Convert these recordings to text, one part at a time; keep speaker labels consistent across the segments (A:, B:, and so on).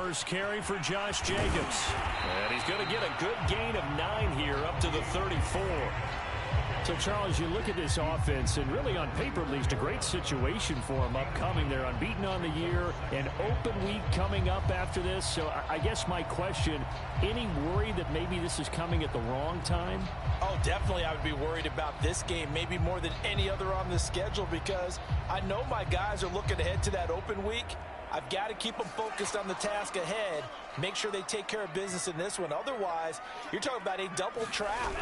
A: first carry for Josh Jacobs. And he's going to get a good gain of 9 here up to the 34. So, Charles, you look at this offense, and really on paper, at least, a great situation for them upcoming. They're unbeaten on the year, an open week coming up after this. So I guess my question, any worry that maybe this is coming at the wrong time?
B: Oh, definitely I would be worried about this game, maybe more than any other on the schedule, because I know my guys are looking ahead to that open week. I've got to keep them focused on the task ahead, make sure they take care of business in this one. Otherwise, you're talking about a double trap.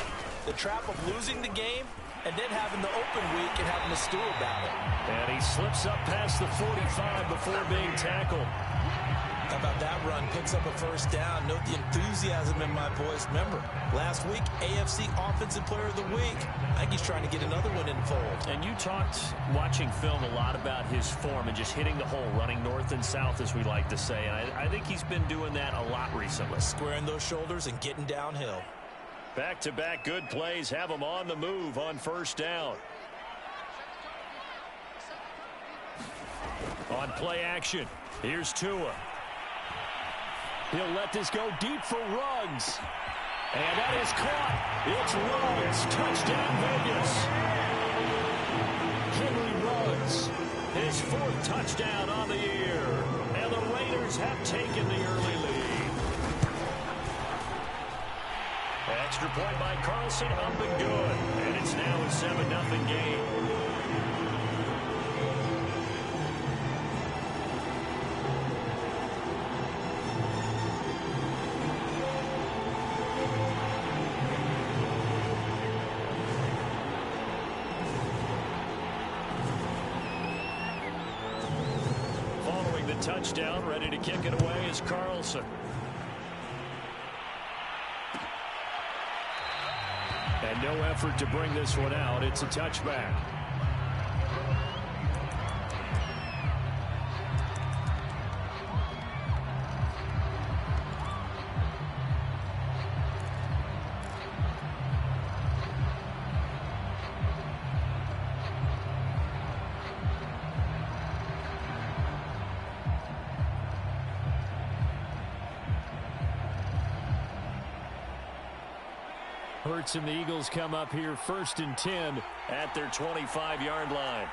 B: The trap of losing the game and then having the open week and having to stew about it.
A: And he slips up past the 45 before being tackled.
B: How about that run? Picks up a first down. Note the enthusiasm in my voice. Remember, last week, AFC Offensive Player of the Week. I think he's trying to get another one in the fold.
A: And you talked, watching film, a lot about his form and just hitting the hole, running north and south, as we like to say. And I think he's been doing that a lot recently.
B: Squaring those shoulders and getting downhill.
A: Back-to-back good plays have him on the move on first down. On play action, here's Tua. He'll let this go deep for Ruggs. And that is caught. It's Ruggs. Touchdown, Vegas. Henry Ruggs, his 4th touchdown on the year. And the Raiders have taken the early lead. Extra point by Carlson, up and good. And it's now a 7-0 game. Touchdown, ready to kick it away is Carlson. And no effort to bring this one out. It's a touchback. Hurts and the Eagles come up here 1st and 10 at their 25-yard line.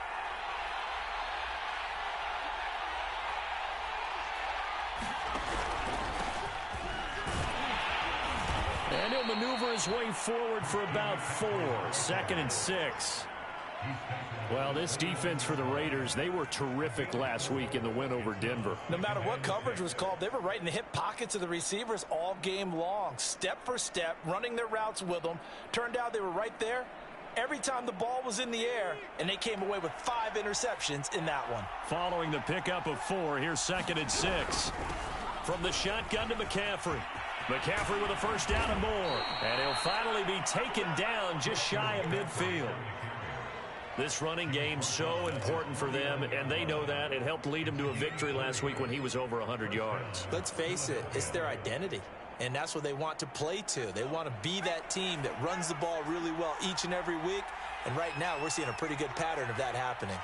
A: And he'll maneuver his way forward for about 4. 2nd and 6. Well, this defense for the Raiders, they were terrific last week in the win over Denver.
B: No matter what coverage was called, they were right in the hip pockets of the receivers all game long. Step for step, running their routes with them. Turned out they were right there every time the ball was in the air, and they came away with 5 interceptions in that one.
A: Following the pickup of 4, here's 2nd and 6. From the shotgun to McCaffrey. McCaffrey with a first down and more. And he'll finally be taken down just shy of midfield. This running game so important for them, and they know that. It helped lead them to a victory last week when he was over 100 yards.
B: Let's face it, it's their identity, and that's what they want to play to. They want to be that team that runs the ball really well each and every week, and right now we're seeing a pretty good pattern of that happening.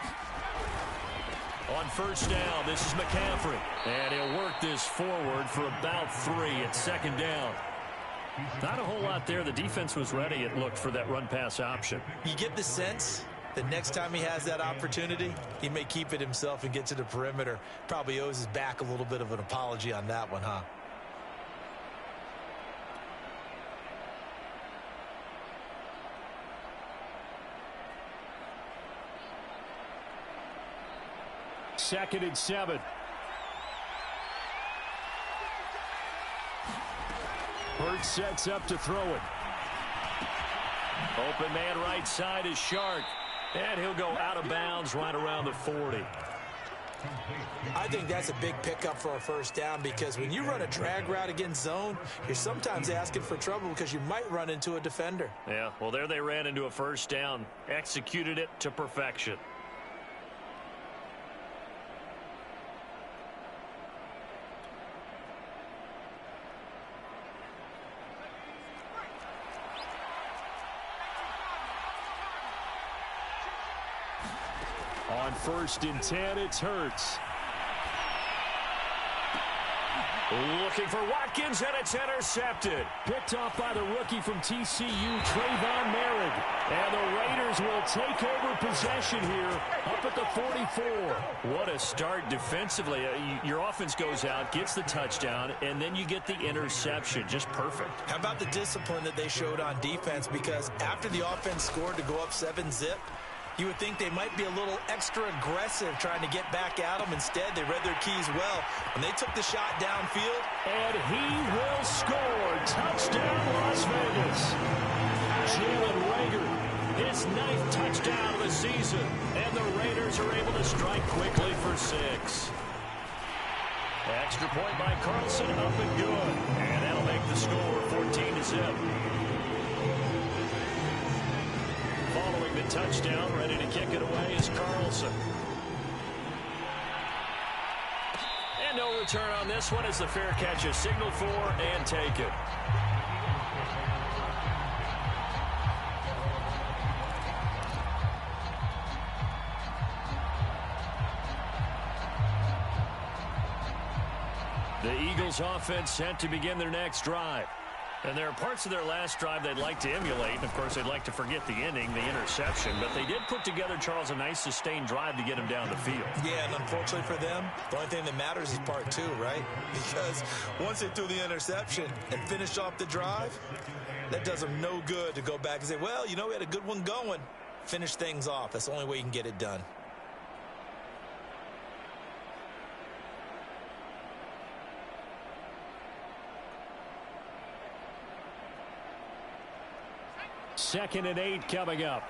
A: On first down, this is McCaffrey, and he'll work this forward for about 3 at 2nd down. Not a whole lot there. The defense was ready, it looked, for that run-pass option.
B: You get the sense the next time he has that opportunity, he may keep it himself and get to the perimeter. Probably owes his back a little bit of an apology on that one, huh?
A: Second and 7. Hurts sets up to throw it. Open man right side is Shark. And he'll go out of bounds right around the 40.
B: I think that's a big pickup for a first down, because when you run a drag route against zone, you're sometimes asking for trouble because you might run into a defender.
A: Yeah, well, there they ran into a first down. Executed it to perfection. On 1st and 10, it's Hurts. Looking for Watkins, and it's intercepted. Picked off by the rookie from TCU, Trayvon Merrick. And the Raiders will take over possession here up at the 44. What a start defensively. Your offense goes out, gets the touchdown, and then you get the interception. Just perfect.
B: How about the discipline that they showed on defense? Because after the offense scored to go up 7-zip, you would think they might be a little extra aggressive trying to get back at them. Instead, they read their keys well. When they took the shot downfield.
A: And he will score. Touchdown, Las Vegas. Jalen Reagor, his 9th touchdown of the season. And the Raiders are able to strike quickly for 6. Extra point by Carlson, up and good. And that'll make the score 14-zip. Following the touchdown, ready to kick it away is Carlson. And no return on this one as the fair catch is signaled for and taken. The Eagles offense set to begin their next drive. And there are parts of their last drive they'd like to emulate. And, of course, they'd like to forget the ending, the interception. But they did put together, Charles, a nice sustained drive to get him down the field.
B: Yeah, and unfortunately for them, the only thing that matters is part 2, right? Because once they threw the interception and finished off the drive, that does them no good to go back and say, well, you know, we had a good one going. Finish things off. That's the only way you can get it done.
A: Second and 8 coming up.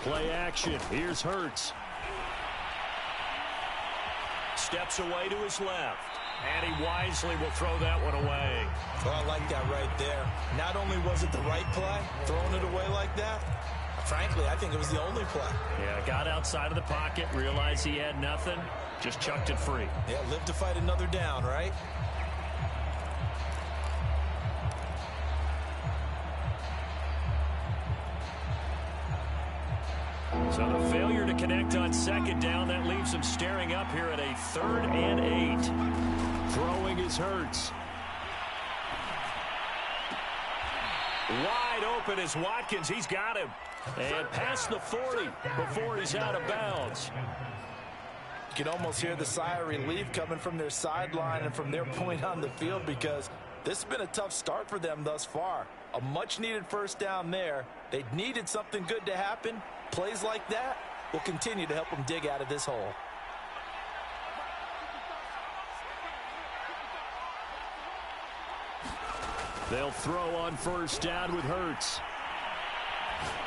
A: Play action. Here's Hurts. Steps away to his left. And he wisely will throw that one away.
B: Well, I like that right there. Not only was it the right play, throwing it away like that, frankly, I think it was the only play.
A: Yeah, got outside of the pocket, realized he had nothing, just chucked it free.
B: Yeah, live to fight another down, right?
A: So the failure to connect on second down, that leaves him staring up here at a 3rd and 8. Throwing is Hurts. Wide open is Watkins. He's got him. And past the 40 before he's out of bounds.
B: You can almost hear the sigh of relief coming from their sideline and from their point on the field, because this has been a tough start for them thus far. A much-needed first down there. They needed something good to happen. Plays like that will continue to help them dig out of this hole.
A: They'll throw on first down with Hurts.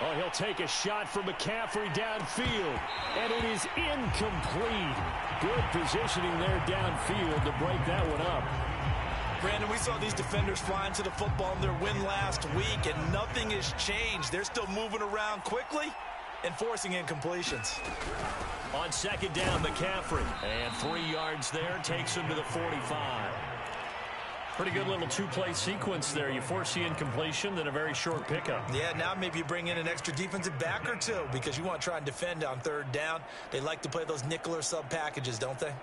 A: Oh, he'll take a shot from McCaffrey downfield. And it is incomplete. Good positioning there downfield to break that one up.
B: Brandon, we saw these defenders flying to the football in their win last week, and nothing has changed. They're still moving around quickly and forcing incompletions.
A: On second down, McCaffrey. And 3 yards there, takes him to the 45. Pretty good little two-play sequence there. You force the incompletion, then a very short pickup.
B: Yeah, now maybe you bring in an extra defensive back or two because you want to try and defend on third down. They like to play those nickel or sub packages, don't they?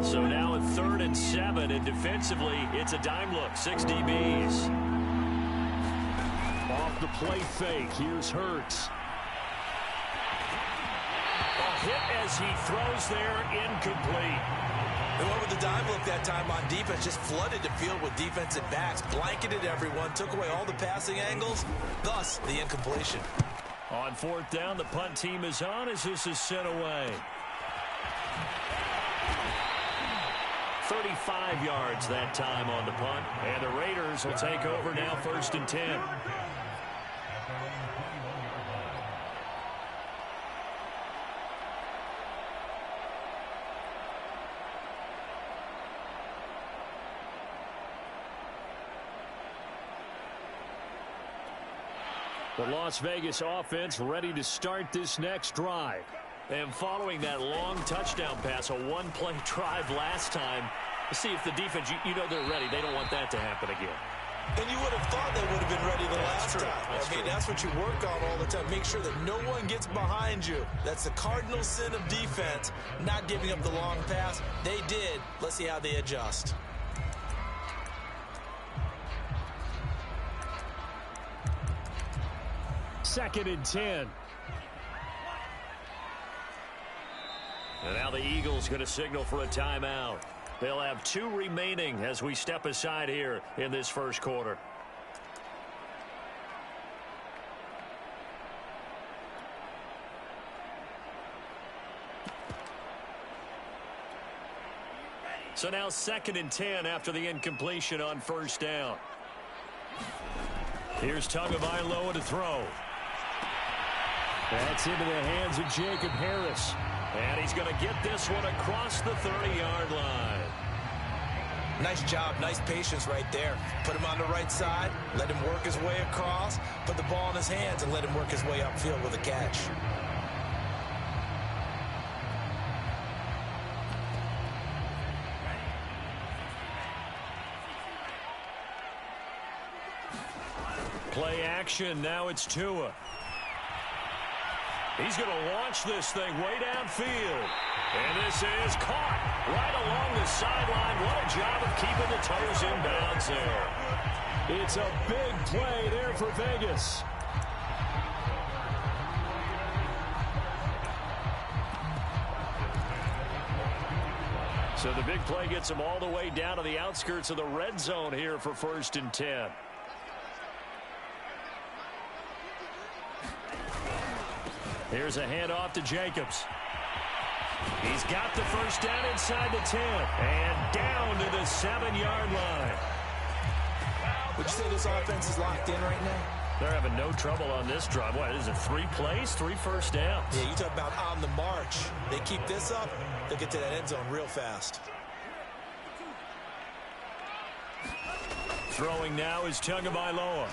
A: So now at 3rd and 7, and defensively, it's a dime look. 6 DBs. Off the play fake, here's Hurts. A hit as he throws there, incomplete.
B: They went with the dime look that time on defense, just flooded the field with defensive backs, blanketed everyone, took away all the passing angles, thus the incompletion.
A: On 4th down, the punt team is on as this is sent away. 35 yards that time on the punt, and the Raiders will take over now 1st and 10. The Las Vegas offense ready to start this next drive. And following that long touchdown pass, a one-play drive last time, see if the defense, you know they're ready. They don't want that to happen again.
B: And you would have thought they would have been ready the last time. That's what you work on all the time. Make sure that no one gets behind you. That's the cardinal sin of defense, not giving up the long pass. They did. Let's see how they adjust.
A: Second and 10. And now the Eagles going to signal for a timeout. They'll have 2 remaining as we step aside here in this first quarter. So now second and 10 after the incompletion on first down. Here's Tagovailoa to throw. That's into the hands of Jacob Harris. And he's going to get this one across the 30-yard line.
B: Nice job, nice patience right there. Put him on the right side, let him work his way across, put the ball in his hands, and let him work his way upfield with a catch.
A: Play action, now it's Tua. He's going to launch this thing way downfield. And this is caught right along the sideline. What a job of keeping the toes in bounds there. It's a big play there for Vegas. So the big play gets him all the way down to the outskirts of the red zone here for first and 10. Here's a handoff to Jacobs. He's got the first down inside the 10 and down to the 7-yard line.
B: Would you say this offense is locked in right now?
A: They're having no trouble on this drive. What is it, 3 plays, 3 first downs?
B: Yeah, you talk about on the march. They keep this up, they'll get to that end zone real fast.
A: Throwing now is Tagovailoa.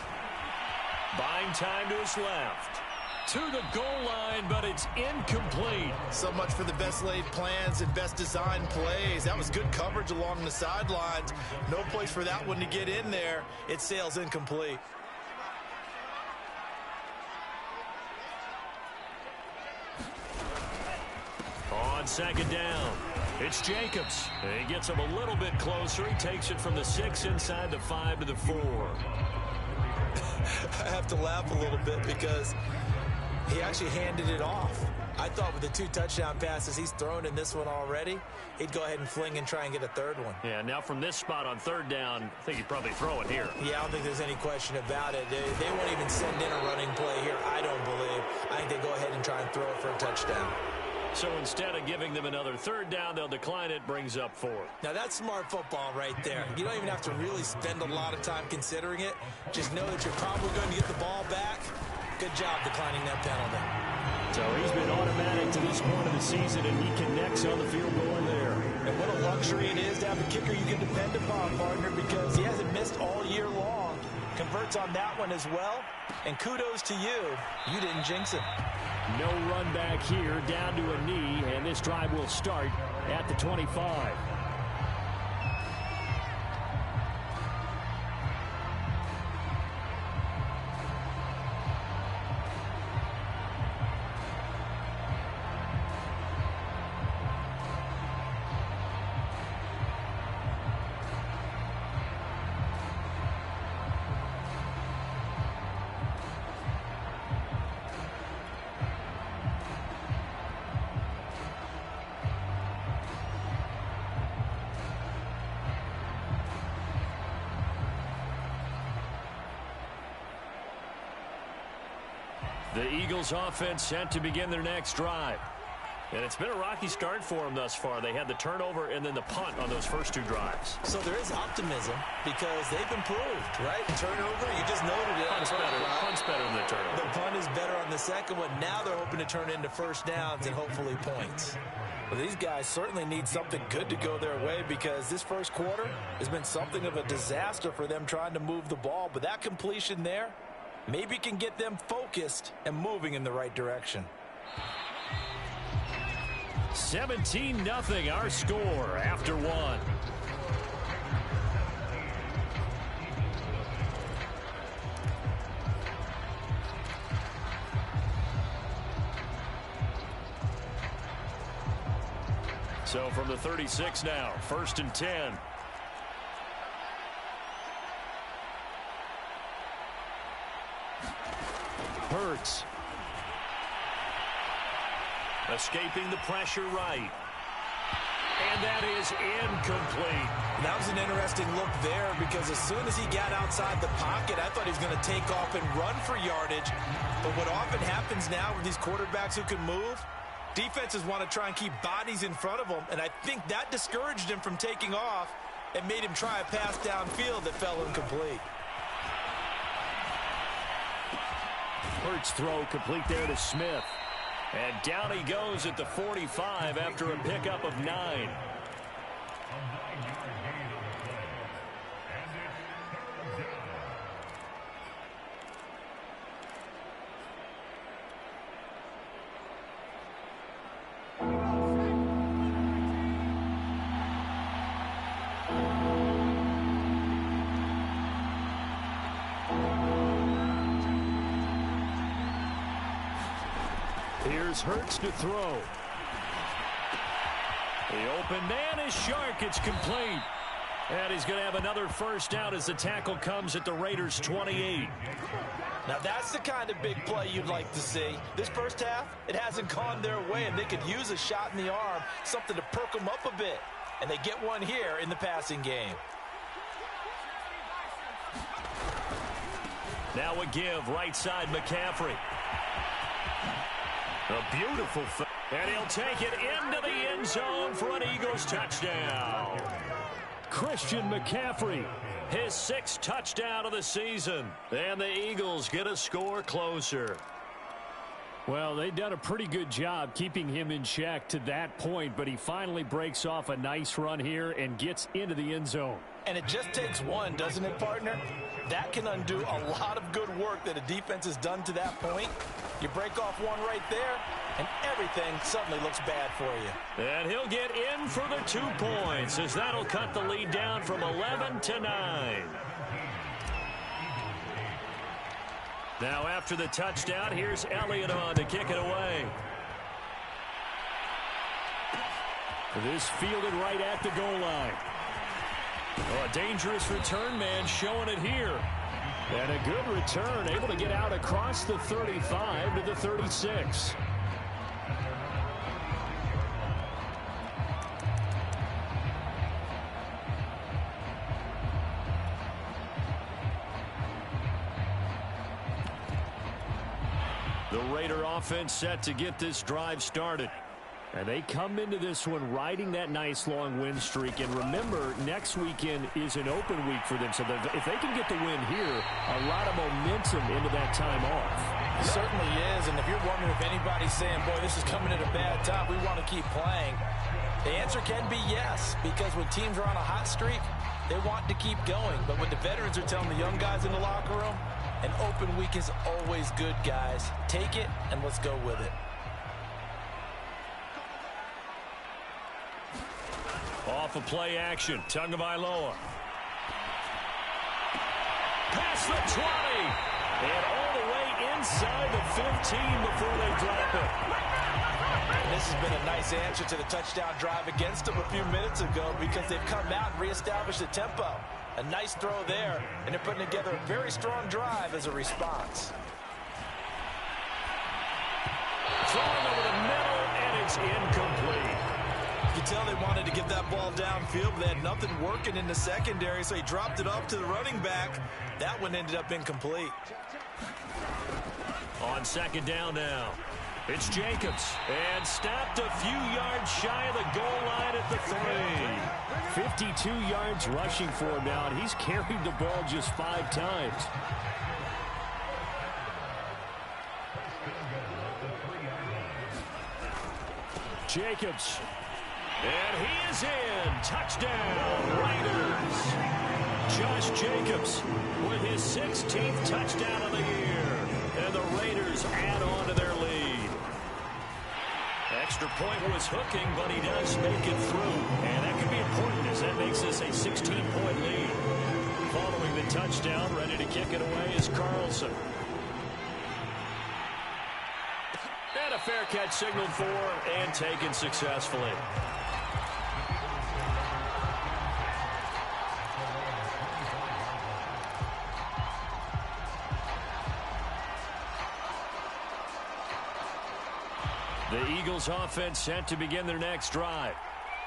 A: Buying time to his left. To the goal line, but it's incomplete.
B: So much for the best laid plans and best designed plays. That was good coverage along the sidelines. No place for that one to get in there. It sails incomplete.
A: On second down, it's Jacobs. He gets him a little bit closer. He takes it from the 6 inside the 5 to the 4.
B: I have to laugh a little bit because he actually handed it off. I thought with the 2 touchdown passes he's thrown in this one already, he'd go ahead and fling and try and get a third one.
A: Yeah, now from this spot on third down, I think he'd probably throw it here.
B: Yeah, I don't think there's any question about it. They won't even send in a running play here, I don't believe. I think they go ahead and try and throw it for a touchdown.
A: So instead of giving them another third down, they'll decline it, brings up 4.
B: Now that's smart football right there. You don't even have to really spend a lot of time considering it. Just know that you're probably going to get the ball back. Good job declining that penalty.
A: So he's been automatic to this point of the season, and he connects on the field goal there.
B: And what a luxury it is to have a kicker you can depend upon, partner, because he hasn't missed all year long. Converts on that one as well. And kudos to you. You didn't jinx him.
A: No run back here, down to a knee, and this drive will start at the 25. The Eagles offense set to begin their next drive. And it's been a rocky start for them thus far. They had the turnover and then the punt on those first 2 drives.
B: So there is optimism because they've improved, right? Turnover, you just noted it.
A: Punt's better than the turnover.
B: The punt is better on the second one. Now they're hoping to turn into first downs and hopefully points. Well, these guys certainly need something good to go their way because this first quarter has been something of a disaster for them trying to move the ball. But that completion there maybe can get them focused and moving in the right direction.
A: 17-0 our score after one. So from the 36 now, 1st and 10. Hurts. Escaping the pressure right. And that is incomplete.
B: That was an interesting look there because as soon as he got outside the pocket, I thought he was going to take off and run for yardage. But what often happens now with these quarterbacks who can move, defenses want to try and keep bodies in front of them, and I think that discouraged him from taking off and made him try a pass downfield that fell incomplete.
A: Hurts throw complete there to Smith. And down he goes at the 45 after a pickup of 9. Here's Hurts to throw. The open man is Shark. It's complete. And he's going to have another first down as the tackle comes at the Raiders' 28.
B: Now that's the kind of big play you'd like to see. This first half, it hasn't gone their way, and they could use a shot in the arm, something to perk them up a bit. And they get one here in the passing game.
A: Now a give, right side McCaffrey. A beautiful and he'll take it into the end zone for an Eagles touchdown. Christian McCaffrey, his 6th touchdown of the season. And the Eagles get a score closer. Well, they've done a pretty good job keeping him in check to that point, but he finally breaks off a nice run here and gets into the end zone.
B: And it just takes one, doesn't it, partner? That can undo a lot of good work that a defense has done to that point. You break off one right there, and everything suddenly looks bad for you.
A: And he'll get in for the 2 points, as that'll cut the lead down from 11 to 9. Now after the touchdown, here's Elliott on to kick it away. This fielded right at the goal line. Oh, a dangerous return man showing it here. And a good return, able to get out across the 35 to the 36. The Raider offense set to get this drive started. And they come into this one riding that nice long win streak. And remember, next weekend is an open week for them. So if they can get the win here, a lot of momentum into that time off.
B: It certainly is. And if you're wondering if anybody's saying, boy, this is coming at a bad time, we want to keep playing, the answer can be yes. Because when teams are on a hot streak, they want to keep going. But when the veterans are telling the young guys in the locker room, an open week is always good, guys. Take it and let's go with it.
A: Off of play action, Tagovailoa. Past the 20. And all the way inside the 15 before they drop it.
B: And this has been a nice answer to the touchdown drive against them a few minutes ago because they've come out and reestablished the tempo. A nice throw there, and they're putting together a very strong drive as a response.
A: Throwing over the middle, and it's incomplete.
B: You can tell they wanted to get that ball downfield, but they had nothing working in the secondary, so he dropped it off to the running back. That one ended up incomplete.
A: On second down now, it's Jacobs, and stopped a few yards shy of the goal line at the 3. 52 yards rushing for him now, and he's carried the ball just 5 times. Jacobs. And he is in. Touchdown, Raiders. Josh Jacobs with his 16th touchdown of the year. And the Raiders add on to their lead. extra point was hooking, but he does make it through. And that could be important as that makes this a 16-point lead. Following the touchdown, ready to kick it away is Carlson. And a fair catch signaled for and taken successfully. The Eagles offense set to begin their next drive.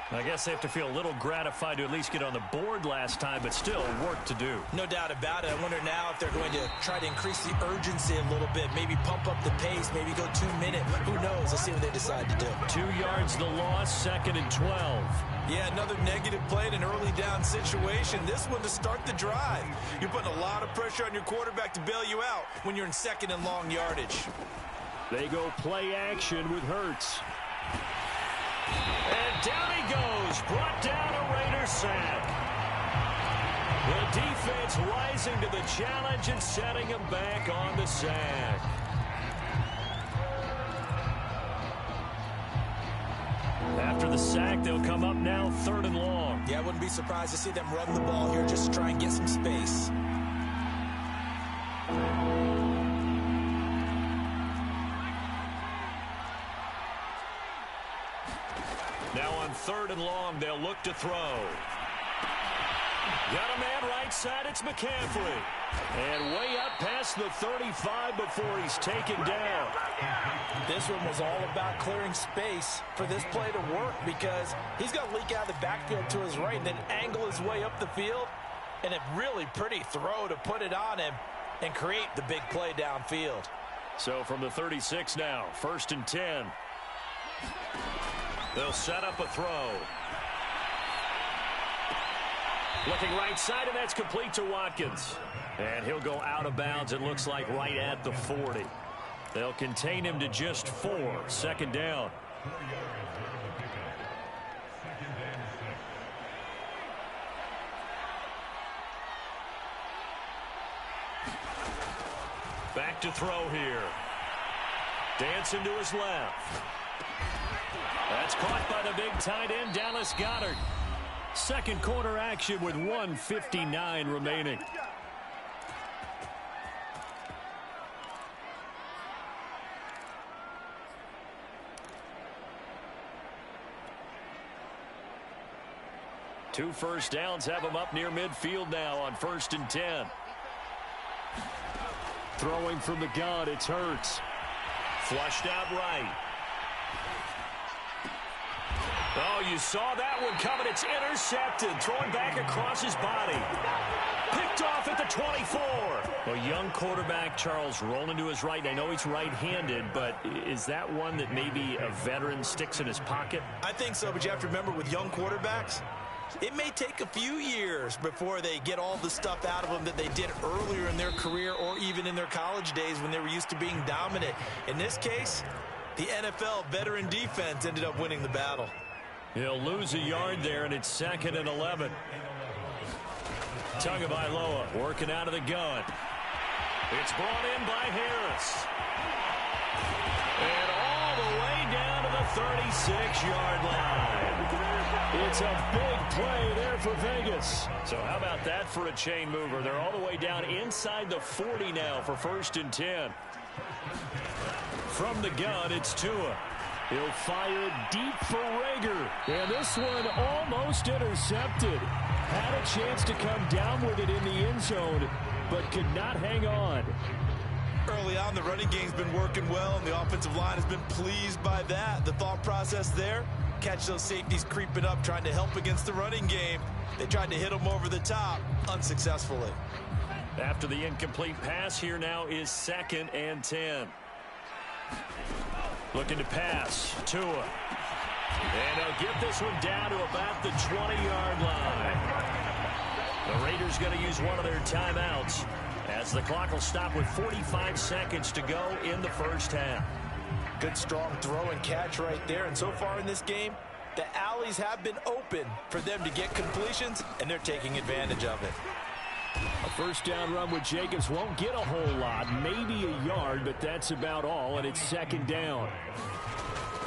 A: I guess they have to feel a little gratified to at least get on the board last time, but still work to do.
B: No doubt about it. I wonder now if they're going to try to increase the urgency a little bit, maybe pump up the pace, maybe go 2 minutes. Who knows? Let's see what they decide to do.
A: 2 yards the loss, 2nd and 12.
B: Yeah, another negative play in an early down situation. This one to start the drive. You're putting a lot of pressure on your quarterback to bail you out when you're in 2nd and long yardage.
A: They go play action with Hurts. And down he goes, brought down a Raiders sack. The defense rising to the challenge and setting him back on the sack. After the sack, they'll come up now 3rd and long.
B: Yeah, I wouldn't be surprised to see them run the ball here just to try and get some space.
A: Now on 3rd and long, they'll look to throw. Got a man right side, it's McCaffrey. And way up past the 35 before he's taken down.
B: This one was all about clearing space for this play to work because he's going to leak out of the backfield to his right and then angle his way up the field. And a really pretty throw to put it on him and create the big play downfield.
A: So from the 36 now, 1st and 10. They'll set up a throw. Looking right side, and that's complete to Watkins. And he'll go out of bounds, it looks like, right at the 40. They'll contain him to just 4. 2nd down. Back to throw here. Dancing to his left. That's caught by the big tight end, Dallas Goedert. 2nd quarter action with 1:59 remaining. Two first downs have him up near midfield now on 1st and 10. Throwing from the gun, it's Hurts. Flushed out right. Oh, you saw that one coming. It's intercepted. Throwing back across his body. Picked off at the 24. A young quarterback, Charles, rolling to his right. I know he's right-handed, but is that one that maybe a veteran sticks in his pocket?
B: I think so, but you have to remember with young quarterbacks, it may take a few years before they get all the stuff out of them that they did earlier in their career or even in their college days when they were used to being dominant. In this case, the NFL veteran defense ended up winning the battle.
A: He'll lose a yard there, and it's 2nd and 11. Tagovailoa working out of the gun. It's brought in by Harris. And all the way down to the 36-yard line. It's a big play there for Vegas. So how about that for a chain mover? They're all the way down inside the 40 now for 1st and 10. From the gun, it's Tua. He'll fire it deep for Rager. And this one almost intercepted. Had a chance to come down with it in the end zone, but could not hang on.
B: Early on, the running game's been working well, and the offensive line has been pleased by that. The thought process there, catch those safeties creeping up, trying to help against the running game. They tried to hit them over the top, unsuccessfully.
A: After the incomplete pass, here now is 2nd and 10. Looking to pass. Tua. And they'll get this one down to about the 20-yard line. The Raiders going to use one of their timeouts as the clock will stop with 45 seconds to go in the first half.
B: Good strong throw and catch right there. And so far in this game, the alleys have been open for them to get completions, and they're taking advantage of it.
A: A first down run with Jacobs won't get a whole lot, maybe a yard, but that's about all, and it's 2nd down.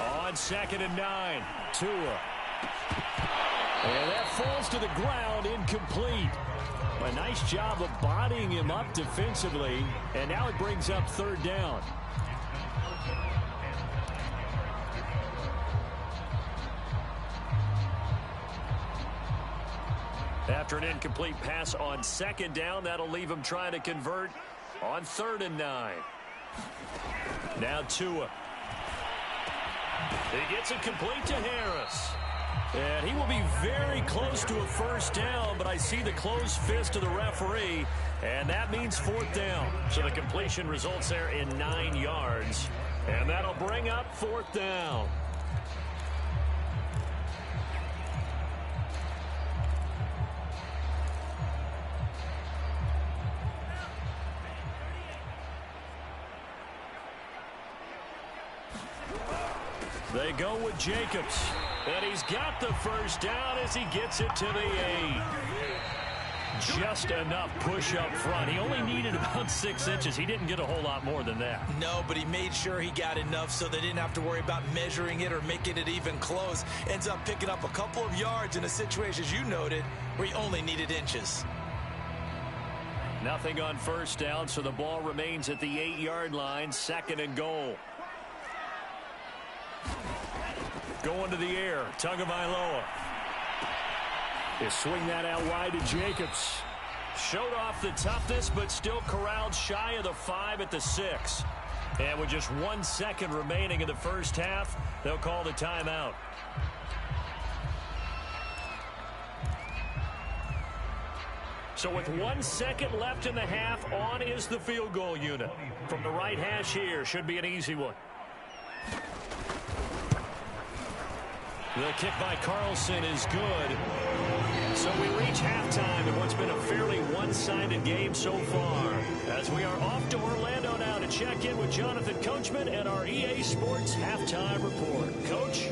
A: On 2nd and 9, Tua. And that falls to the ground, incomplete. A nice job of bodying him up defensively, and now it brings up 3rd down. After an incomplete pass on 2nd down, that'll leave him trying to convert on 3rd and 9. Now Tua. He gets it complete to Harris. And he will be very close to a 1st down, but I see the closed fist of the referee, and that means 4th down. So the completion results there in 9 yards, and that'll bring up 4th down. They go with Jacobs. And he's got the 1st down as he gets it to the 8. Just enough push up front. He only needed about 6 inches. He didn't get a whole lot more than that.
B: No, but he made sure he got enough so they didn't have to worry about measuring it or making it even close. Ends up picking up a couple of yards in a situation, as you noted, where he only needed inches.
A: Nothing on 1st down, so the ball remains at the 8-yard line, 2nd and goal. Going to the air, Tagovailoa. They swing that out wide to Jacobs. Showed off the toughness, but still corralled shy of the 5 at the 6. And with just 1 second remaining in the 1st half, they'll call the timeout. So with 1 second left in the half, on is the field goal unit. From the right hash here, should be an easy one. The kick by Carlson is good. So we reach halftime in what's been a fairly one-sided game so far. As we are off to Orlando now to check in with Jonathan Coachman and our EA Sports Halftime Report. Coach?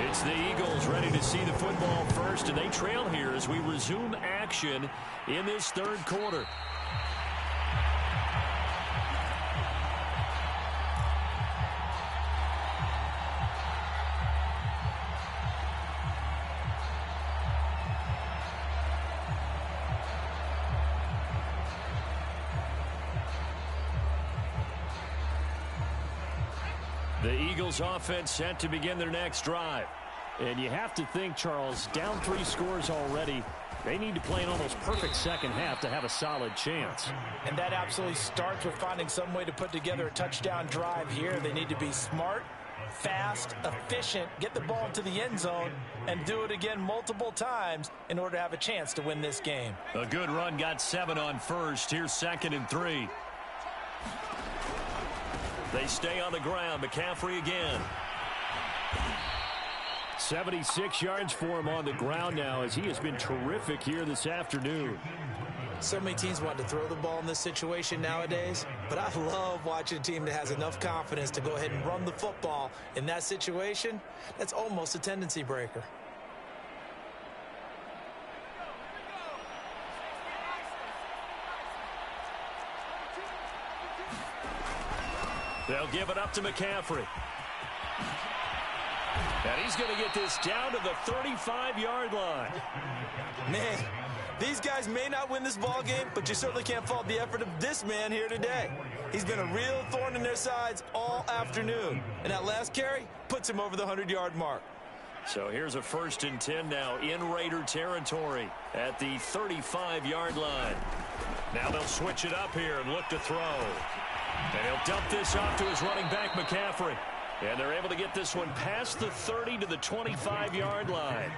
A: It's the Eagles ready to see the football first, and they trail here as we resume action in this 3rd quarter. The Eagles offense set to begin their next drive. And you have to think, Charles, down 3 scores already. They need to play an almost perfect 2nd half to have a solid chance.
B: And that absolutely starts with finding some way to put together a touchdown drive here. They need to be smart, fast, efficient, get the ball into the end zone, and do it again multiple times in order to have a chance to win this game.
A: A good run got 7 on 1st. Here's 2nd and 3. They stay on the ground. McCaffrey again. 76 yards for him on the ground now as he has been terrific here this afternoon.
B: So many teams want to throw the ball in this situation nowadays, but I love watching a team that has enough confidence to go ahead and run the football. In that situation, that's almost a tendency breaker.
A: They'll give it up to McCaffrey. And he's going to get this down to the 35-yard line.
B: Man, these guys may not win this ball game, but you certainly can't fault the effort of this man here today. He's been a real thorn in their sides all afternoon. And that last carry puts him over the 100-yard mark.
A: So here's a 1st and 10 now in Raider territory at the 35-yard line. Now they'll switch it up here and look to throw. And he'll dump this off to his running back, McCaffrey. And they're able to get this one past the 30 to the 25-yard line.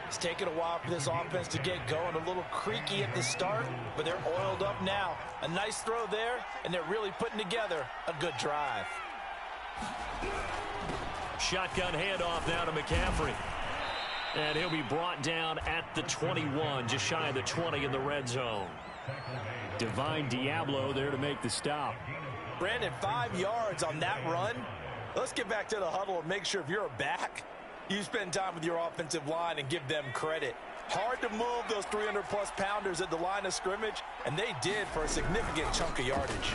B: It's taken a while for this offense to get going. A little creaky at the start, but they're oiled up now. A nice throw there, and they're really putting together a good drive.
A: Shotgun handoff now to McCaffrey. And he'll be brought down at the 21, just shy of the 20 in the red zone. Divine Diablo there to make the stop.
B: Brandon, 5 yards on that run. Let's get back to the huddle and make sure if you're a back, you spend time with your offensive line and give them credit. Hard to move those 300-plus pounders at the line of scrimmage, and they did for a significant chunk of yardage.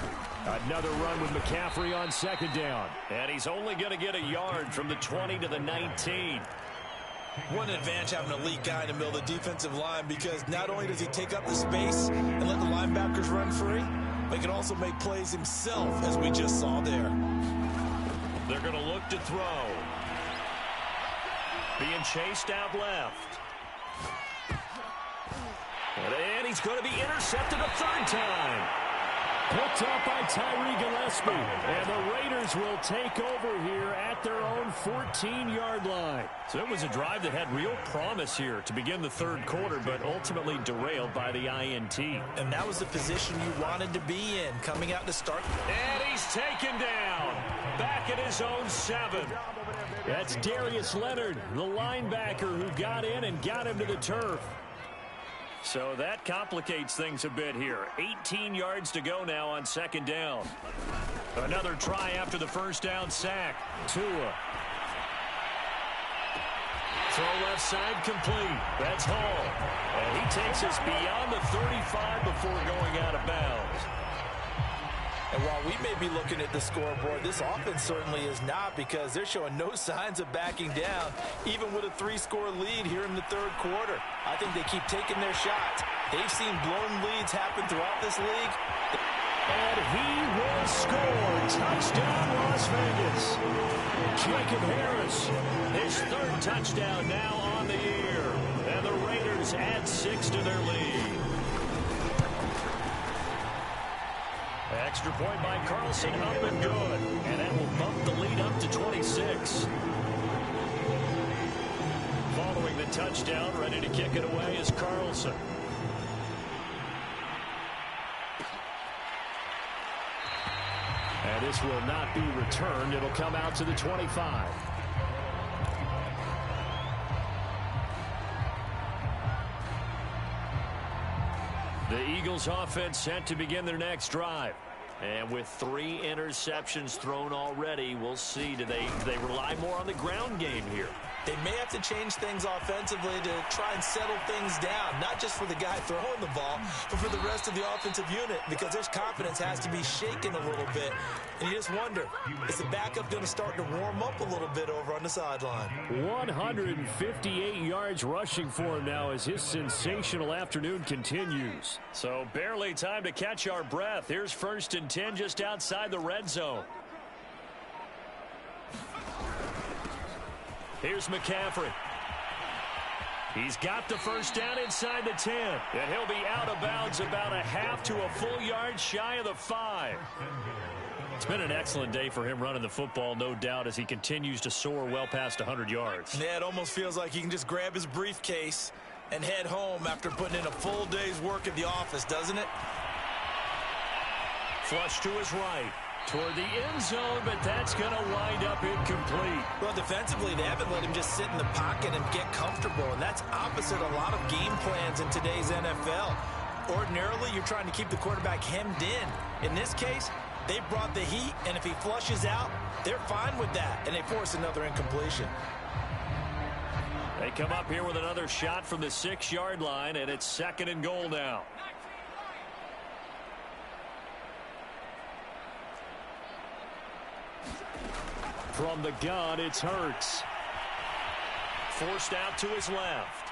A: Another run with McCaffrey on second down. And he's only going to get a yard from the 20 to the 19.
B: What an advantage having an elite guy in the middle of the defensive line, because not only does he take up the space and let the linebackers run free, but he can also make plays himself, as we just saw there.
A: They're going to look to throw. Being chased out left. And he's going to be intercepted a third time. Picked up by Tyree Gillespie. And the Raiders will take over here at their own 14-yard line. So it was a drive that had real promise here to begin the third quarter, but ultimately derailed by the INT.
B: And that was the position you wanted to be in, coming out to start.
A: And he's taken down. Back at his own 7. That's Darius Leonard, the linebacker who got in and got him to the turf. So that complicates things a bit here. 18 yards to go now on second down. Another try after the first down sack. Tua. Throw left side complete. That's Hall. And he takes us beyond the 35 before going out of bounds.
B: And while we may be looking at the scoreboard, this offense certainly is not, because they're showing no signs of backing down, even with a 3-score lead here in the third quarter. I think they keep taking their shots. They've seen blown leads happen throughout this league.
A: And he will score. Touchdown, Las Vegas. Jacob Harris, his third touchdown now on the year. And the Raiders add 6 to their lead. Extra point by Carlson, up and good. And that will bump the lead up to 26. Following the touchdown, ready to kick it away is Carlson. And this will not be returned. It'll come out to the 25. The Eagles offense set to begin their next drive. And with 3 interceptions thrown already, we'll see. Do they rely more on the ground game here?
B: They may have to change things offensively to try and settle things down, not just for the guy throwing the ball, but for the rest of the offensive unit, because their confidence has to be shaken a little bit. And you just wonder, is the backup going to start to warm up a little bit over on the sideline?
A: 158 yards rushing for him now as his sensational afternoon continues. So barely time to catch our breath. Here's 1st and 10 just outside the red zone. Here's McCaffrey. He's got the first down inside the 10. And he'll be out of bounds about a half to a full yard shy of the 5. It's been an excellent day for him running the football, no doubt, as he continues to soar well past 100 yards.
B: Yeah, it almost feels like he can just grab his briefcase and head home after putting in a full day's work at the office, doesn't it?
A: Flush to his right. Toward the end zone, but that's going to wind up incomplete.
B: Well, defensively, they haven't let him just sit in the pocket and get comfortable, and that's opposite a lot of game plans in today's NFL. Ordinarily, you're trying to keep the quarterback hemmed in. In this case, they brought the heat, and if he flushes out, they're fine with that, and they force another incompletion.
A: They come up here with another shot from the 6-yard line, and it's 2nd and goal now. From the gun, it's Hurts. Forced out to his left.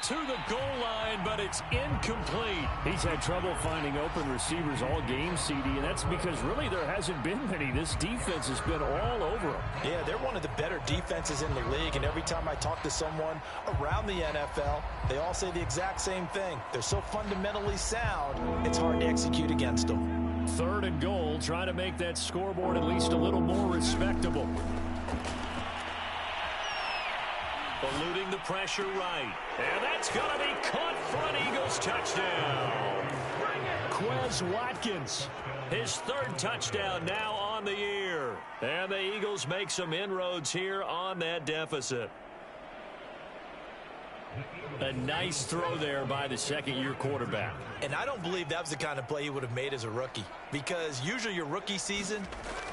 A: To the goal line, but it's incomplete. He's had trouble finding open receivers all game, CD, and that's because really there hasn't been many. This defense has been all over them.
B: Yeah, they're one of the better defenses in the league, and every time I talk to someone around the NFL, they all say the exact same thing. They're so fundamentally sound, it's hard to execute against them.
A: 3rd and goal, trying to make that scoreboard at least a little more respectable. Eluding the pressure right. And that's going to be caught for an Eagles touchdown. Quez Watkins, his 3rd touchdown now on the year. And the Eagles make some inroads here on that deficit. A nice throw there by the second-year quarterback.
B: And I don't believe that was the kind of play he would have made as a rookie, because usually your rookie season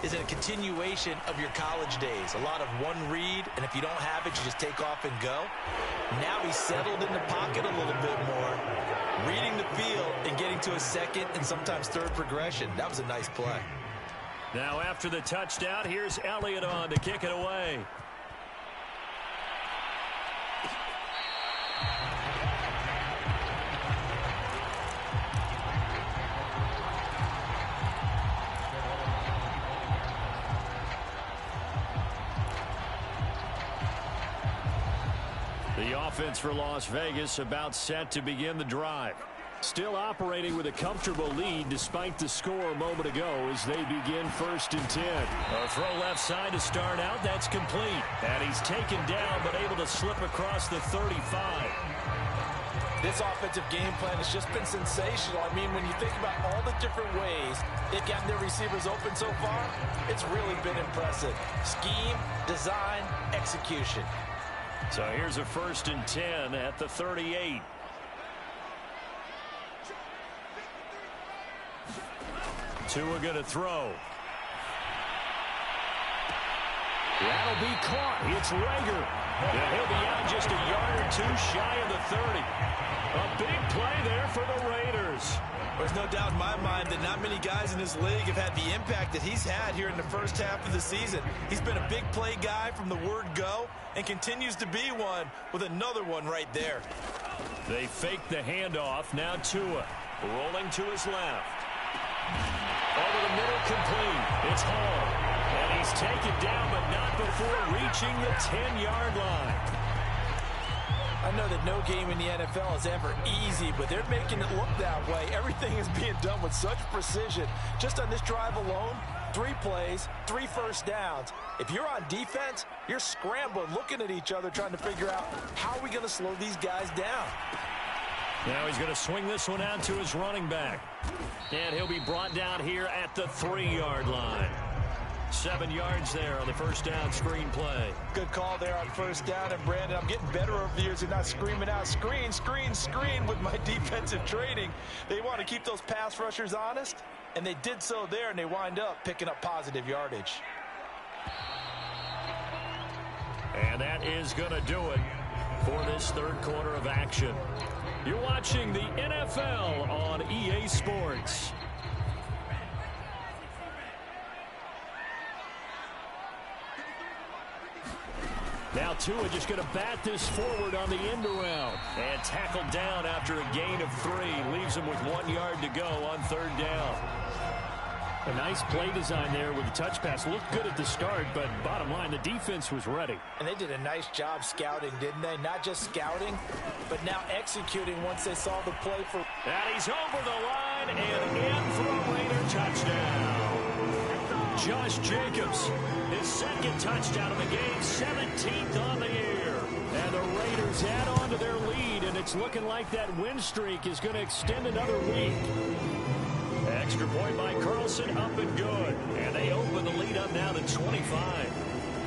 B: is a continuation of your college days. A lot of one read, and if you don't have it, you just take off and go. Now he's settled in the pocket a little bit more, reading the field and getting to a second and sometimes third progression. That was a nice play.
A: Now after the touchdown, here's Elliott on to kick it away. The offense for Las Vegas about set to begin the drive. Still operating with a comfortable lead despite the score a moment ago as they begin 1st and 10. A throw left side to start out. That's complete. And he's taken down but able to slip across the 35.
B: This offensive game plan has just been sensational. I mean, when you think about all the different ways they've gotten their receivers open so far, it's really been impressive. Scheme, design, execution.
A: So here's a 1st and 10 at the 38. Tua going to throw. That'll be caught. It's Rager. And he'll be out just a yard or two shy of the 30. A big play there for the Raiders.
B: There's no doubt in my mind that not many guys in this league have had the impact that he's had here in the first half of the season. He's been a big play guy from the word go and continues to be one with another one right there.
A: They fake the handoff. Now Tua rolling to his left. Over the middle, complete. It's Hall. And he's taken down, but not before reaching the 10-yard line.
B: I know that no game in the NFL is ever easy, but they're making it look that way. Everything is being done with such precision. Just on this drive alone, 3 plays, 3 first downs. If you're on defense, you're scrambling, looking at each other, trying to figure out how are we going to slow these guys down.
A: Now he's going to swing this one out to his running back. And he'll be brought down here at the 3-yard line. 7 yards there on the first down screen play.
B: Good call there on first down. And Brandon, I'm getting better over the years and not screaming out screen, screen, screen with my defensive training. They want to keep those pass rushers honest, and they did so there, and they wind up picking up positive yardage.
A: And that is going to do it for this third quarter of action. You're watching the NFL on EA Sports. Now Tua just going to bat this forward on the end around. And tackled down after a gain of 3. Leaves him with 1 yard to go on 3rd down. A nice play design there with the touch pass. Looked good at the start, but bottom line, the defense was ready.
B: And they did a nice job scouting, didn't they? Not just scouting, but now executing once they saw the play for...
A: And he's over the line and in for a Raider touchdown. Josh Jacobs, his 2nd touchdown of the game, 17th on the year. And the Raiders add on to their lead, and it's looking like that win streak is going to extend another week. Extra point by Carlson, up and good. And they open the lead up now to 25.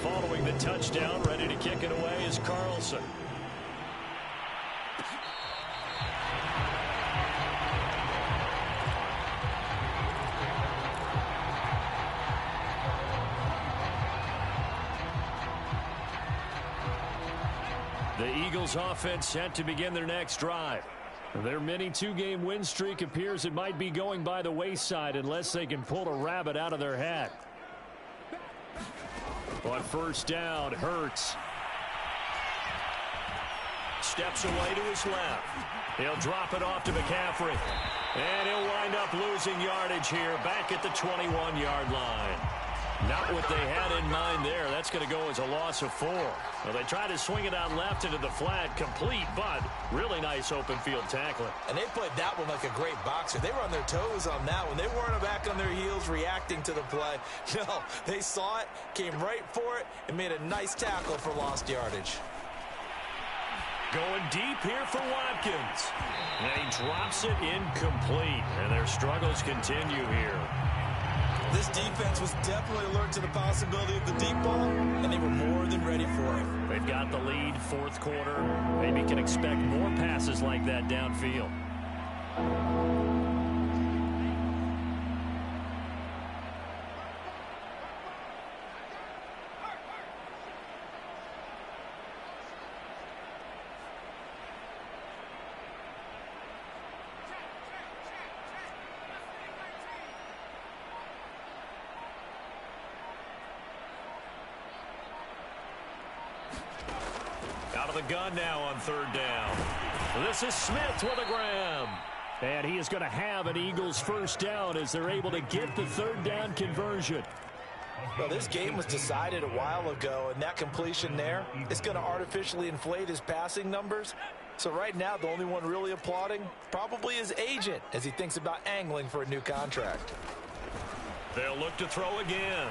A: Following the touchdown, ready to kick it away is Carlson. The Eagles offense set to begin their next drive. Their mini 2-game win streak appears it might be going by the wayside unless they can pull a rabbit out of their hat. On first down, Hurts steps away to his left. He'll drop it off to McCaffrey. And he'll wind up losing yardage here back at the 21-yard line. Not what they had in mind there. That's going to go as a loss of 4. Well, they tried to swing it out left into the flat, complete, but really nice open field tackling.
B: And they played that one like a great boxer. They were on their toes on that one. They weren't back on their heels reacting to the play. No, they saw it, came right for it, and made a nice tackle for lost yardage.
A: Going deep here for Watkins. And he drops it incomplete. And their struggles continue here.
B: This defense was definitely alert to the possibility of the deep ball, and they were more than ready for it.
A: They've they've got the lead, fourth quarter. Maybe can expect more passes like that downfield. Out of the gun now on third down. This is Smith with a grab. And he is going to have an Eagles first down as they're able to get the third down conversion.
B: Well, this game was decided a while ago, and that completion there is going to artificially inflate his passing numbers. So right now, the only one really applauding probably his agent as he thinks about angling for a new contract.
A: They'll look to throw again.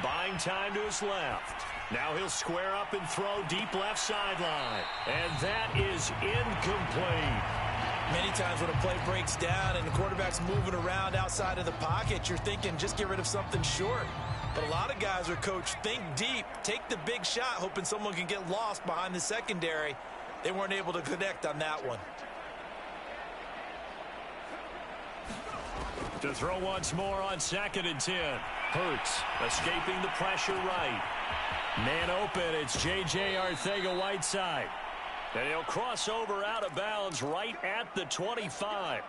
A: Buying time to his left. Now he'll square up and throw deep left sideline. And that is incomplete.
B: Many times when a play breaks down and the quarterback's moving around outside of the pocket, you're thinking just get rid of something short. But a lot of guys are coached, think deep, take the big shot, hoping someone can get lost behind the secondary. They weren't able to connect on that one.
A: To throw once more on 2nd and 10. Hurts escaping the pressure right. Man open, it's J.J. Arcega-Whiteside. And he'll cross over out of bounds right at the 25.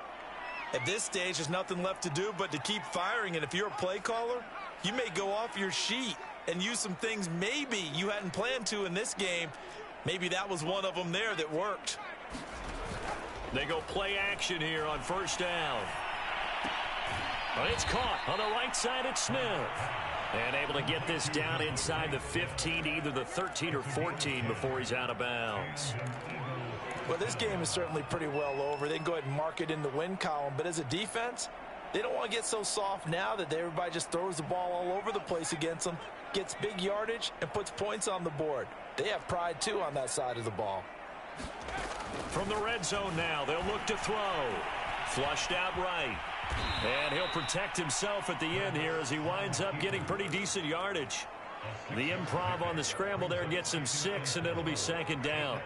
B: At this stage, there's nothing left to do but to keep firing. And if you're a play caller, you may go off your sheet and use some things maybe you hadn't planned to in this game. Maybe that was one of them there that worked.
A: They go play action here on first down. But it's caught on the right side at Smith. And able to get this down inside the 15, either the 13 or 14 before he's out of bounds.
B: Well, this game is certainly pretty well over. They can go ahead and mark it in the win column. But as a defense, they don't want to get so soft now that everybody just throws the ball all over the place against them, gets big yardage, and puts points on the board. They have pride, too, on that side of the ball.
A: From the red zone now, they'll look to throw. Flushed out right. And he'll protect himself at the end here as he winds up getting pretty decent yardage. The improv on the scramble there gets him 6, and it'll be 2nd down.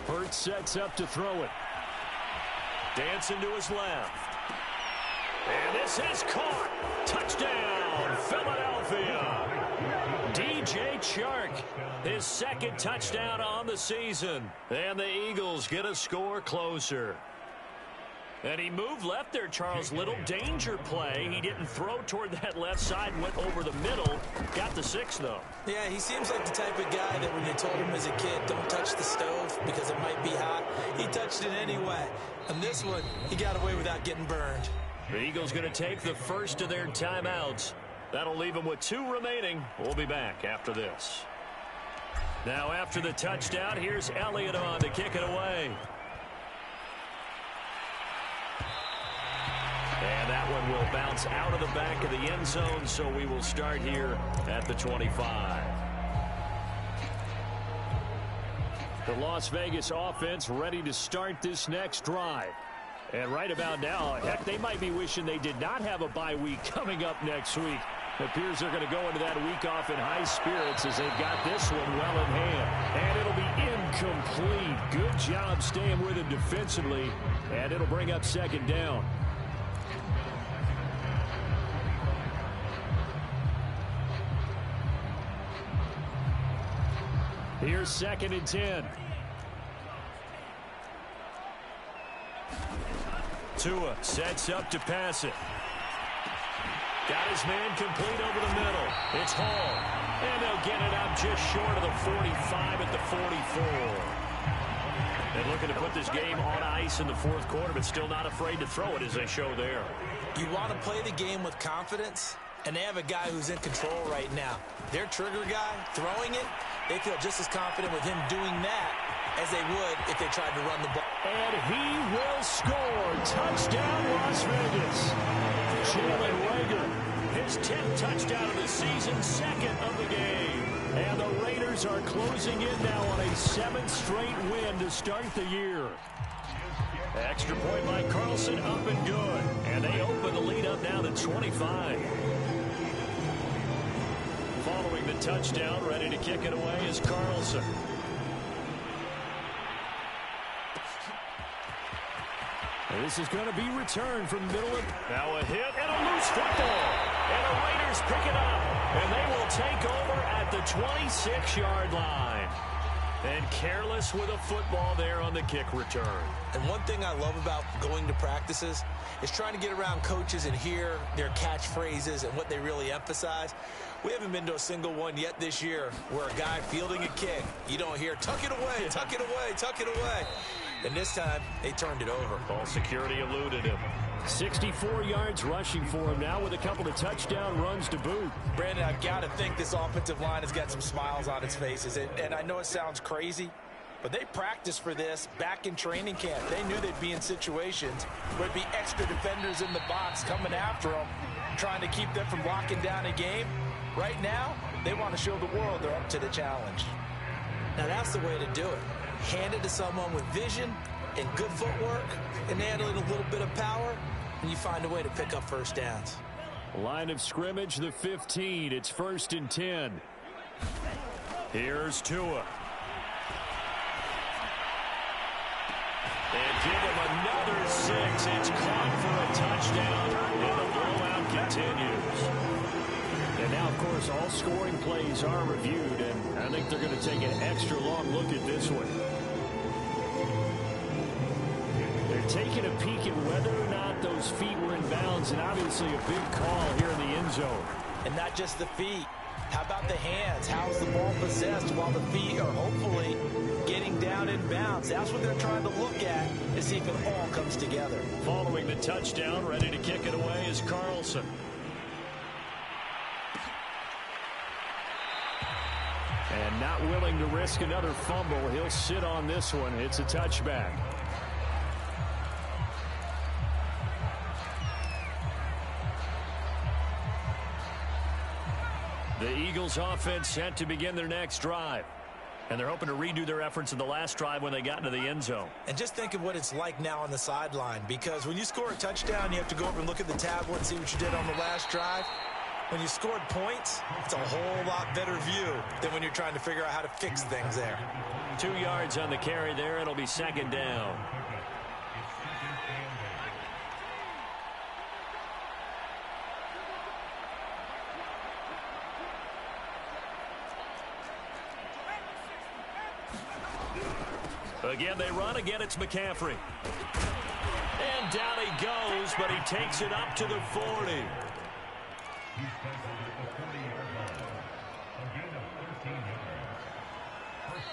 A: Hurts sets up to throw it. Dancing to his left. And this is caught. Touchdown, Philadelphia. DJ Chark, his 2nd touchdown on the season. And the Eagles get a score closer. And he moved left there, Charles. Little danger play. He didn't throw toward that left side, went over the middle. Got the 6, though.
B: Yeah, he seems like the type of guy that when they told him as a kid, don't touch the stove because it might be hot, he touched it anyway. And this one, he got away without getting burned.
A: The Eagles going to take the first of their timeouts. That'll leave them with 2 remaining. We'll be back after this. Now after the touchdown, here's Elliott on to kick it away. And that one will bounce out of the back of the end zone, so we will start here at the 25. The Las Vegas offense ready to start this next drive. And right about now, heck, they might be wishing they did not have a bye week coming up next week. It appears they're going to go into that week off in high spirits as they've got this one well in hand. And it'll be incomplete. Good job staying with it defensively. And it'll bring up 2nd down. Here's 2nd and 10. Tua sets up to pass it. Got his man complete over the middle. It's Hall. And they'll get it out just short of the 45 at the 44. They're looking to put this game on ice in the 4th quarter, but still not afraid to throw it as they show there.
B: You want to play the game with confidence, and they have a guy who's in control right now. Their trigger guy throwing it, they feel just as confident with him doing that as they would if they tried to run the ball.
A: And he will score. Touchdown, Las Vegas. Jalen Reagor, his 10th touchdown of the season, 2nd of the game. And the Raiders are closing in now on a 7th straight win to start the year. Extra point by Carlson, up and good. And they open the lead up now to 25. Following the touchdown, ready to kick it away is Carlson. This is going to be returned from the middle of... Now a hit and a loose football. And the Raiders pick it up. And they will take over at the 26-yard line. And careless with a football there on the kick return.
B: And one thing I love about going to practices is trying to get around coaches and hear their catchphrases and what they really emphasize. We haven't been to a single one yet this year where a guy fielding a kick, you don't hear, tuck it away, tuck it away, tuck it away. And this time, they turned it over.
A: Ball security eluded him. 64 yards rushing for him now with a couple of touchdown runs to boot.
B: Brandon, I've got to think this offensive line has got some smiles on its faces. And I know it sounds crazy, but they practiced for this back in training camp. They knew they'd be in situations where there'd be extra defenders in the box coming after them, trying to keep them from locking down a game. Right now, they want to show the world they're up to the challenge. Now, that's the way to do it. Hand it to someone with vision and good footwork and handling a little bit of power, and you find a way to pick up first downs.
A: Line of scrimmage, the 15. It's 1st and 10. Here's Tua. And give him another 6. It's caught for a touchdown, and the blowout continues. And now, of course, all scoring plays are reviewed, and I think they're going to take an extra long look at this one. They're taking a peek at whether or not those feet were in bounds, and obviously a big call here in the end zone.
B: And not just the feet. How about the hands? How's the ball possessed while the feet are hopefully getting down in bounds? That's what they're trying to look at to see if it all comes together.
A: Following the touchdown, ready to kick it away is Carlson. And not willing to risk another fumble. He'll sit on this one. It's a touchback. The Eagles offense set to begin their next drive. And they're hoping to redo their efforts in the last drive when they got into the end zone.
B: And just think of what it's like now on the sideline. Because when you score a touchdown, you have to go over and look at the tablet and see what you did on the last drive. When you scored points, it's a whole lot better view than when you're trying to figure out how to fix things there.
A: 2 yards on the carry there. It'll be 2nd down. Again, they run. Again, it's McCaffrey. And down he goes, but he takes it up to the 40.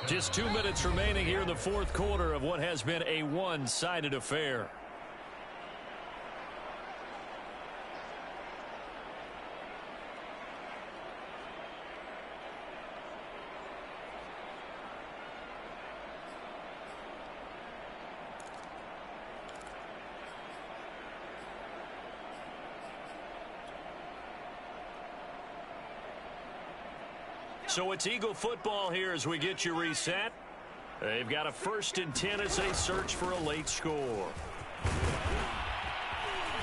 A: Just 2 minutes remaining here in the fourth quarter of what has been a one-sided affair. So it's Eagle football here as we get you reset. They've got a 1st and 10 as they search for a late score.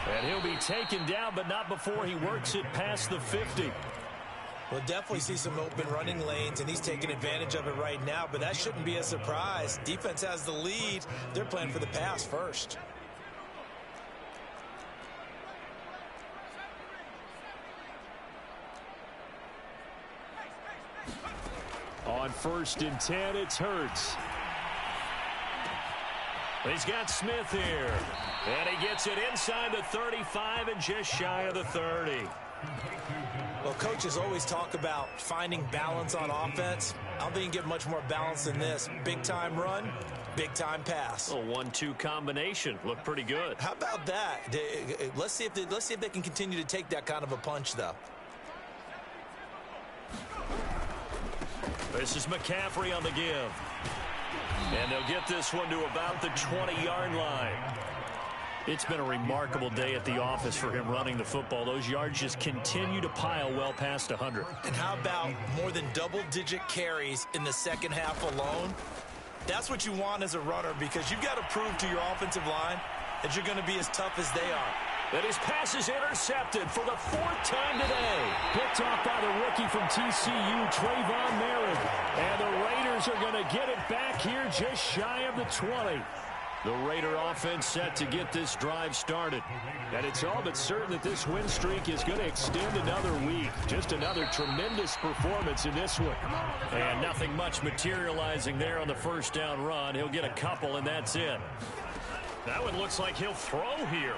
A: And he'll be taken down, but not before he works it past the 50.
B: We'll definitely see some open running lanes, and he's taking advantage of it right now, but that shouldn't be a surprise. Defense has the lead. They're playing for the pass first.
A: On 1st and 10, it's Hurts. He's got Smith here. And he gets it inside the 35 and just shy of the 30.
B: Well, coaches always talk about finding balance on offense. I don't think you can get much more balance than this. Big-time run, big-time pass.
A: A 1-2 combination. Looked pretty good.
B: How about that? Let's see if they can continue to take that kind of a punch, though.
A: This is McCaffrey on the give. And they'll get this one to about the 20-yard line. It's been a remarkable day at the office for him running the football. Those yards just continue to pile well past 100.
B: And how about more than double-digit carries in the second half alone? That's what you want as a runner, because you've got to prove to your offensive line that you're going to be as tough as they are.
A: And his pass is intercepted for the 4th time today. Picked off by the rookie from TCU, Trayvon Merritt. And the Raiders are going to get it back here just shy of the 20. The Raider offense set to get this drive started. And it's all but certain that this win streak is going to extend another week. Just another tremendous performance in this one. And nothing much materializing there on the first down run. He'll get a couple, and that's it. That one looks like he'll throw here.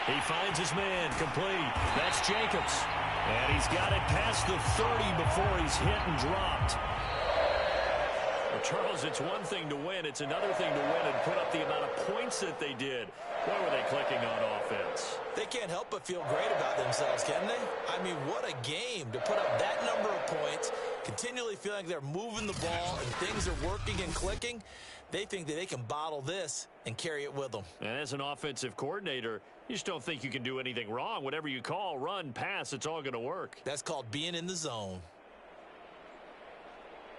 A: He finds his man, complete. That's Jacobs. And he's got it past the 30 before he's hit and dropped. Well, Charles, it's one thing to win. It's another thing to win and put up the amount of points that they did. Boy, were they clicking on offense.
B: They can't help but feel great about themselves, can they? I mean, what a game to put up that number of points, continually feeling like they're moving the ball and things are working and clicking. They think that they can bottle this and carry it with them.
A: And as an offensive coordinator, you just don't think you can do anything wrong. Whatever you call, run, pass, it's all going to work.
B: That's called being in the zone.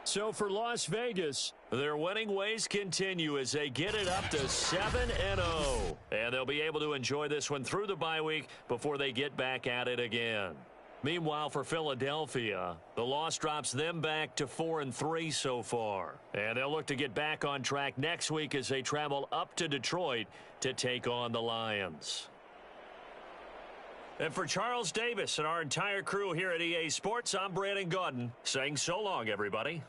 A: So for Las Vegas, their winning ways continue as they get it up to 7-0. And they'll be able to enjoy this one through the bye week before they get back at it again. Meanwhile, for Philadelphia, the loss drops them back to 4-3 so far. And they'll look to get back on track next week as they travel up to Detroit to take on the Lions. And for Charles Davis and our entire crew here at EA Sports, I'm Brandon Gaudin saying so long, everybody.